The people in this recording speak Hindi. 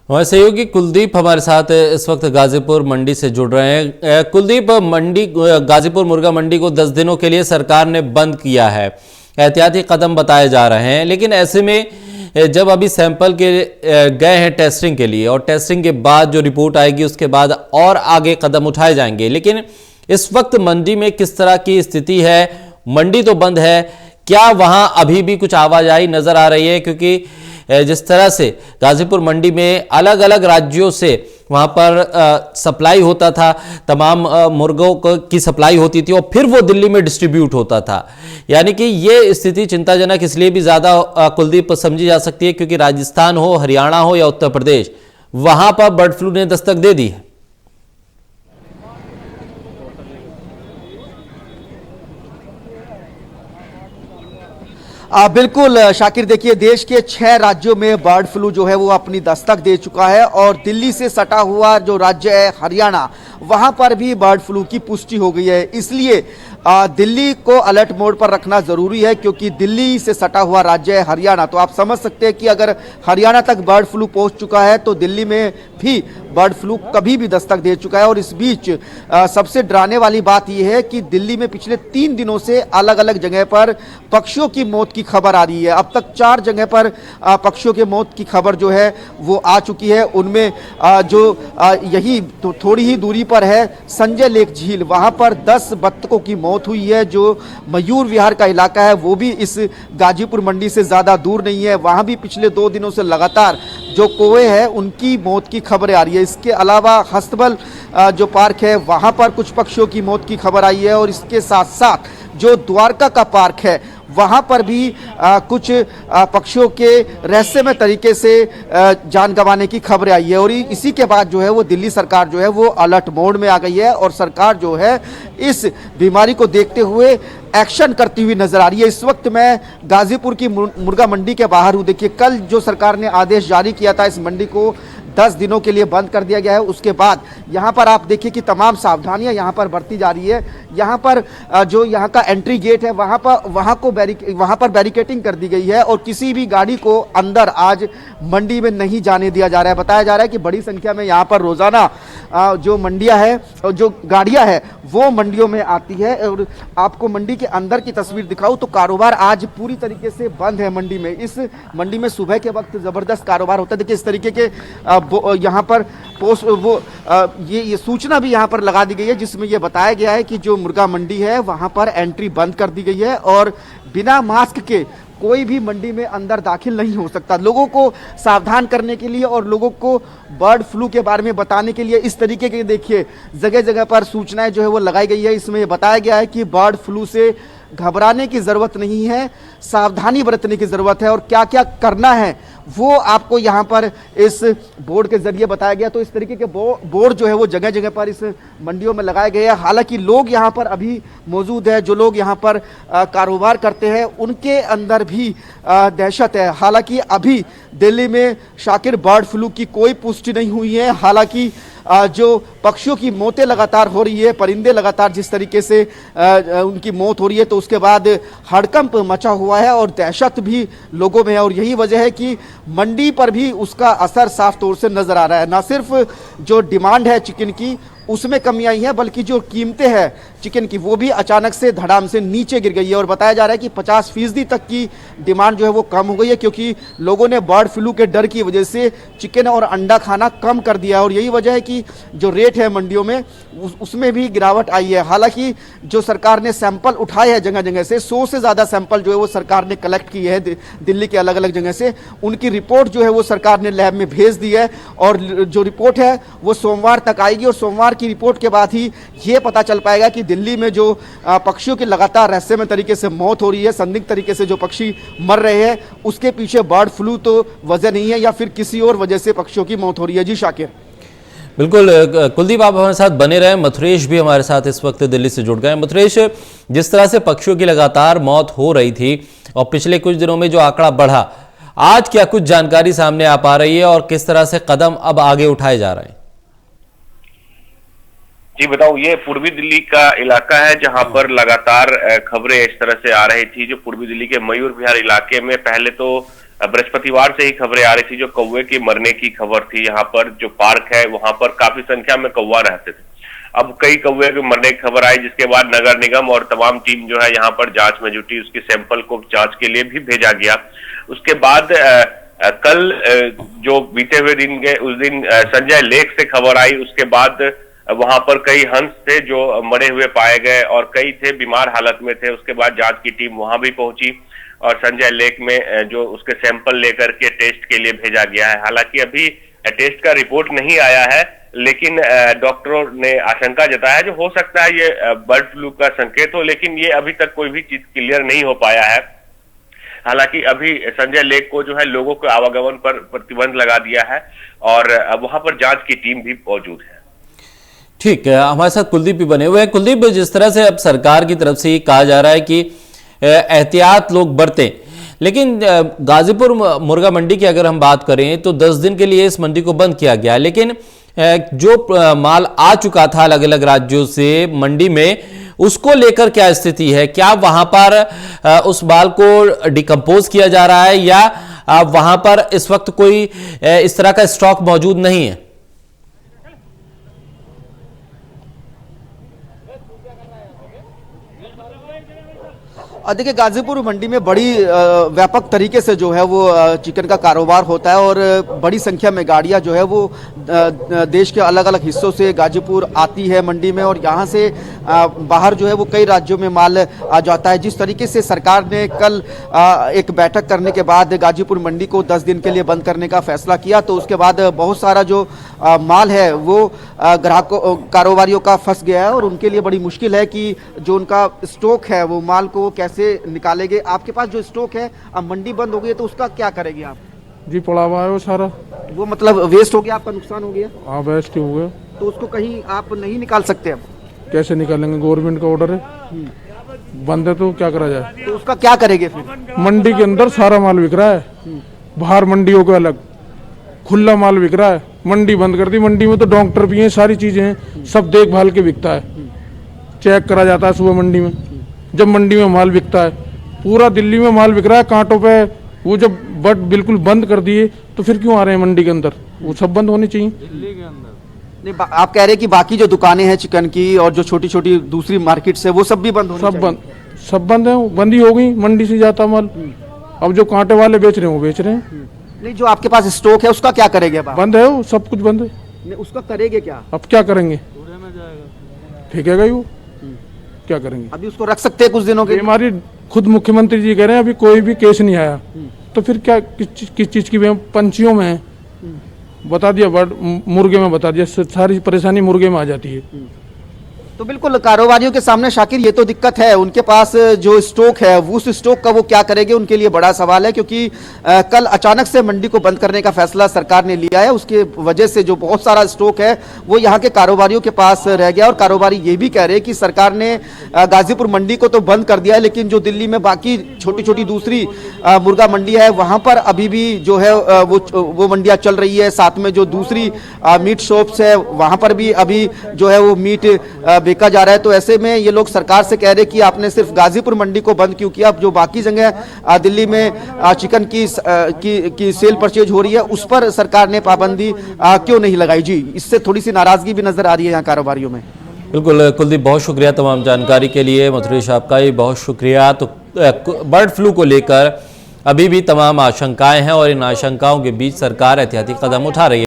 हमारे सहयोगी कुलदीप हमारे साथ इस वक्त गाजीपुर मंडी से जुड़ रहे हैं। कुलदीप, गाजीपुर मुर्गा मंडी को 10 दिनों के लिए सरकार ने बंद किया है, एहतियाती कदम बताए जा रहे हैं, लेकिन ऐसे में जब अभी सैंपल के गए हैं टेस्टिंग के लिए और टेस्टिंग के बाद जो रिपोर्ट आएगी उसके बाद और आगे कदम उठाए जाएंगे, लेकिन इस वक्त मंडी में किस तरह की स्थिति है? मंडी तो बंद है, क्या वहां अभी भी कुछ आवाजाही नजर आ रही है? क्योंकि जिस तरह से गाजीपुर मंडी में अलग अलग राज्यों से वहां पर सप्लाई होता था, तमाम मुर्गों की सप्लाई होती थी और फिर वो दिल्ली में डिस्ट्रीब्यूट होता था, यानी कि ये स्थिति चिंताजनक इसलिए भी ज्यादा कुलदीप समझी जा सकती है क्योंकि राजस्थान हो, हरियाणा हो या उत्तर प्रदेश, वहां पर बर्ड फ्लू ने दस्तक दे दी है। बिल्कुल शाकिर, देखिए देश के 6 राज्यों में बर्ड फ्लू जो है वो अपनी दस्तक दे चुका है और दिल्ली से सटा हुआ जो राज्य है हरियाणा, वहां पर भी बर्ड फ्लू की पुष्टि हो गई है। इसलिए दिल्ली को अलर्ट मोड पर रखना जरूरी है क्योंकि दिल्ली से सटा हुआ राज्य है हरियाणा। तो आप समझ सकते हैं कि अगर हरियाणा तक बर्ड फ्लू पहुंच चुका है तो दिल्ली में भी बर्ड फ्लू कभी भी दस्तक दे चुका है। और इस बीच सबसे डराने वाली बात यह है कि दिल्ली में पिछले 3 दिनों से अलग अलग जगह पर पक्षियों की मौत की खबर आ रही है। अब तक 4 जगह पर पक्षियों के मौत की खबर जो है वो आ चुकी है। उनमें जो यही तो थोड़ी ही दूरी पर है संजय लेक झील, वहां पर 10 बत्तखों की मौत हुई है। जो मयूर विहार का इलाका है वो भी इस गाजीपुर मंडी से ज्यादा दूर नहीं है, वहां भी पिछले 2 दिनों से लगातार जो कौवे हैं उनकी मौत की खबरें आ रही है। इसके अलावा हस्तबल जो पार्क है वहां पर कुछ पक्षियों की मौत की खबर आई है और इसके साथ साथ जो द्वारका का पार्क है वहां पर भी कुछ पक्षियों के रहस्यमय तरीके से जान गंवाने की खबरें आई है। और इसी के बाद जो है वो दिल्ली सरकार जो है वो अलर्ट मोड में आ गई है और सरकार जो है इस बीमारी को देखते हुए एक्शन करती हुई नजर आ रही है। इस वक्त मैं गाजीपुर की मुर्गा मंडी के बाहर हूं। देखिए कल जो सरकार ने आदेश जारी किया था इस मंडी को 10 दिनों के लिए बंद कर दिया गया है, उसके बाद यहाँ पर आप देखिए कि तमाम सावधानियां यहाँ पर बरती जा रही है। यहाँ पर जो यहाँ का एंट्री गेट है वहाँ पर बैरिकेटिंग कर दी गई है और किसी भी गाड़ी को अंदर आज मंडी में नहीं जाने दिया जा रहा है। बताया जा रहा है कि बड़ी संख्या में यहाँ पर रोजाना जो मंडियाँ है और जो गाड़ियाँ है वो मंडियों में आती है। और आपको मंडी के अंदर की तस्वीर दिखाऊं तो कारोबार आज पूरी तरीके से बंद है मंडी में। इस मंडी में सुबह के वक्त जबरदस्त कारोबार होता है। देखिए इस तरीके के यहाँ पर ये सूचना भी यहाँ पर लगा दी गई है जिसमें ये बताया गया है कि जो मुर्गा मंडी है वहाँ पर एंट्री बंद कर दी गई है और बिना मास्क के कोई भी मंडी में अंदर दाखिल नहीं हो सकता। लोगों को सावधान करने के लिए और लोगों को बर्ड फ्लू के बारे में बताने के लिए इस तरीके के देखिए जगह जगह पर सूचनाएं जो है वो लगाई गई है। इसमें बताया गया है कि बर्ड फ्लू से घबराने की जरूरत नहीं है, सावधानी बरतने की जरूरत है और क्या क्या करना है वो आपको यहाँ पर इस बोर्ड के जरिए बताया गया। तो इस तरीके के बोर्ड जो है वो जगह जगह पर इस मंडियों में लगाए गए हैं। हालांकि लोग यहाँ पर अभी मौजूद है, जो लोग यहाँ पर कारोबार करते हैं उनके अंदर भी दहशत है। हालांकि अभी दिल्ली में शाकिर बर्ड फ्लू की कोई पुष्टि नहीं हुई है। हालांकि जो पक्षियों की मौतें लगातार हो रही है, परिंदे लगातार जिस तरीके से उनकी मौत हो रही है तो उसके बाद हड़कंप मचा हुआ है और दहशत भी लोगों में है। और यही वजह है कि मंडी पर भी उसका असर साफ तौर से नजर आ रहा है। ना सिर्फ जो डिमांड है चिकन की उसमें कमी आई है बल्कि जो कीमतें हैं चिकन की वो भी अचानक से धड़ाम से नीचे गिर गई है। और बताया जा रहा है कि 50% तक की डिमांड जो है वो कम हो गई है क्योंकि लोगों ने बर्ड फ्लू के डर की वजह से चिकन और अंडा खाना कम कर दिया है। और यही वजह है कि जो रेट है मंडियों में उसमें भी गिरावट आई है। हालांकि जो सरकार ने सैंपल उठाए हैं जगह जगह से 100 से ज़्यादा सैंपल जो है वो सरकार ने कलेक्ट किए हैं दिल्ली के अलग अलग जगह से, उनकी रिपोर्ट जो है वो सरकार ने लैब में भेज दी है और जो रिपोर्ट है वो सोमवार तक आएगी और सोमवार की रिपोर्ट के बाद ही ये पता चल पाएगा कि दिल्ली में जो पक्षियों की लगातार रहस्यमय तरीके से मौत हो रही है, संदिग्ध तरीके से जो पक्षी मर रहे हैं, उसके पीछे बर्ड फ्लू तो वजह नहीं है या फिर किसी और वजह से पक्षियों की मौत हो रही है। जी शाकिर। बिल्कुल कुलदीप, आप हमारे साथ बने रहे। मथुरेश भी हमारे साथ इस वक्त दिल्ली से जुड़ गए। मथुरेश, जिस तरह से पक्षियों की लगातार मौत हो रही थी और पिछले कुछ दिनों में जो आंकड़ा बढ़ा, आज क्या कुछ जानकारी सामने आ पा रही है और किस तरह से कदम अब आगे उठाए जा रहे हैं? जी बताऊं, ये पूर्वी दिल्ली का इलाका है जहां पर लगातार खबरें इस तरह से आ रही थी। जो पूर्वी दिल्ली के मयूर विहार इलाके में पहले तो बृहस्पतिवार से ही खबरें आ रही थी जो कौवे के मरने की खबर थी। यहाँ पर जो पार्क है वहां पर काफी संख्या में कौवा रहते थे। अब कई कौवे के मरने की खबर आई, जिसके बाद नगर निगम और तमाम टीम जो है यहाँ पर जांच में जुटी। उसके सैंपल को जांच के लिए भी भेजा गया। उसके बाद कल जो बीते हुए दिन के उस दिन संजय लेक से खबर आई। उसके बाद वहां पर कई हंस थे जो मरे हुए पाए गए और कई थे बीमार हालत में थे। उसके बाद जांच की टीम वहां भी पहुंची और संजय लेक में जो उसके सैंपल लेकर के टेस्ट के लिए भेजा गया है। हालांकि अभी टेस्ट का रिपोर्ट नहीं आया है, लेकिन डॉक्टरों ने आशंका जताया जो हो सकता है ये बर्ड फ्लू का संकेत हो, लेकिन ये अभी तक कोई भी चीज क्लियर नहीं हो पाया है। हालांकि अभी संजय लेक को जो है लोगों के आवागमन पर प्रतिबंध लगा दिया है और वहां पर जांच की टीम भी मौजूद है। ठीक है, हमारे साथ कुलदीप भी बने हुए हैं। कुलदीप, जिस तरह से अब सरकार की तरफ से ये कहा जा रहा है कि एहतियात लोग बरतें, लेकिन गाजीपुर मुर्गा मंडी की अगर हम बात करें तो 10 दिन के लिए इस मंडी को बंद किया गया, लेकिन जो माल आ चुका था अलग अलग राज्यों से मंडी में, उसको लेकर क्या स्थिति है? क्या वहां पर उस माल को डिकम्पोज किया जा रहा है या वहां पर इस वक्त कोई इस तरह का स्टॉक मौजूद नहीं है? देखिए, गाजीपुर मंडी में बड़ी व्यापक तरीके से जो है वो चिकन का कारोबार होता है और बड़ी संख्या में गाड़ियां जो है वो देश के अलग अलग हिस्सों से गाजीपुर आती है मंडी में और यहाँ से बाहर जो है वो कई राज्यों में माल आ जाता है। जिस तरीके से सरकार ने कल एक बैठक करने के बाद गाजीपुर मंडी को 10 दिन के लिए बंद करने का फैसला किया, तो उसके बाद बहुत सारा जो माल है वो ग्राहकों कारोबारियों का फंस गया है और उनके लिए बड़ी मुश्किल है कि जो उनका स्टॉक है वो माल को कैसे निकालेंगे। आपके पास जो स्टॉक है, अब मंडी बंद हो गई है तो उसका क्या करेंगे आप? जी पड़ा हुआ है वो सारा, वो मतलब वेस्ट हो गया, आपका नुकसान हो गया? हाँ वेस्ट हो गया। तो उसको कहीं आप नहीं निकाल सकते? अब कैसे निकालेंगे? गवर्नमेंट का ऑर्डर है, बंद है तो क्या करा जाए? तो उसका क्या करेंगे फिर? मंडी के अंदर सारा माल बिक रहा है, बाहर मंडियों के अलग खुला माल बिक रहा है। मंडी बंद कर दी। मंडी में तो डॉक्टर भी हैं, सारी चीजें हैं, सब देखभाल के बिकता है, चेक करा जाता है सुबह मंडी में। जब मंडी में माल बिकता है, पूरा दिल्ली में माल बिक रहा है कांटों पे, वो जब बट बिल्कुल बंद कर दिए तो फिर क्यों आ रहे हैं मंडी के अंदर? वो सब बंद होनी चाहिए। दिल्ली के अंदर नहीं, आप कह रहे हैं कि बाकी जो दुकानें हैं चिकन की और जो छोटी छोटी दूसरी मार्केट से वो सब भी बंद होनी चाहिए? सब बंद है, बंद ही हो गई। मंडी से जाता माल, अब जो कांटे वाले बेच रहे हैं वो बेच रहे हैं। नहीं, जो आपके पास स्टॉक है उसका क्या करेंगे? बंद है, वो सब कुछ बंद है। नहीं, उसका करेंगे क्या? अब क्या करेंगे? फेंकेगा ही वो, क्या करेंगे? अभी उसको रख सकते हैं कुछ दिनों के लिए? हमारी खुद मुख्यमंत्री जी कह रहे हैं अभी कोई भी केस नहीं आया, तो फिर क्या किस चीज की? पंछियों में है, बता दिया, मुर्गे में बता दिया, सारी परेशानी मुर्गे में आ जाती है। तो बिल्कुल कारोबारियों के सामने शाकिर ये तो दिक्कत है, उनके पास जो स्टॉक है उस स्टॉक का वो क्या करेंगे, उनके लिए बड़ा सवाल है। क्योंकि कल अचानक से मंडी को बंद करने का फैसला सरकार ने लिया है, उसके वजह से जो बहुत सारा स्टॉक है वो यहाँ के कारोबारियों के पास रह गया। और कारोबारी ये भी कह रहे हैं कि सरकार ने गाजीपुर मंडी को तो बंद कर दिया है, लेकिन जो दिल्ली में बाकी छोटी छोटी दूसरी मुर्गा मंडी है वहाँ पर अभी भी जो है वो मंडियाँ चल रही है। साथ में जो दूसरी मीट शॉप्स है वहाँ पर भी अभी जो है वो मीट बेचा जा रहा है। तो ऐसे में ये लोग सरकार से कह रहे कि आपने सिर्फ गाजीपुर मंडी को बंद क्यों किया? अब जो बाकी जगह दिल्ली में चिकन की सेल परचेज हो रही है उस पर सरकार ने पाबंदी क्यों नहीं लगाई? जी, इससे थोड़ी सी नाराजगी भी नजर आ रही है यहाँ कारोबारियों में। बिल्कुल कुलदीप, बहुत शुक्रिया तमाम जानकारी के लिए। मथुरेश आपका ही बहुत शुक्रिया। तो बर्ड फ्लू को लेकर अभी भी तमाम आशंकाएं हैं और इन आशंकाओं के बीच सरकार एहतियाती कदम उठा रही है।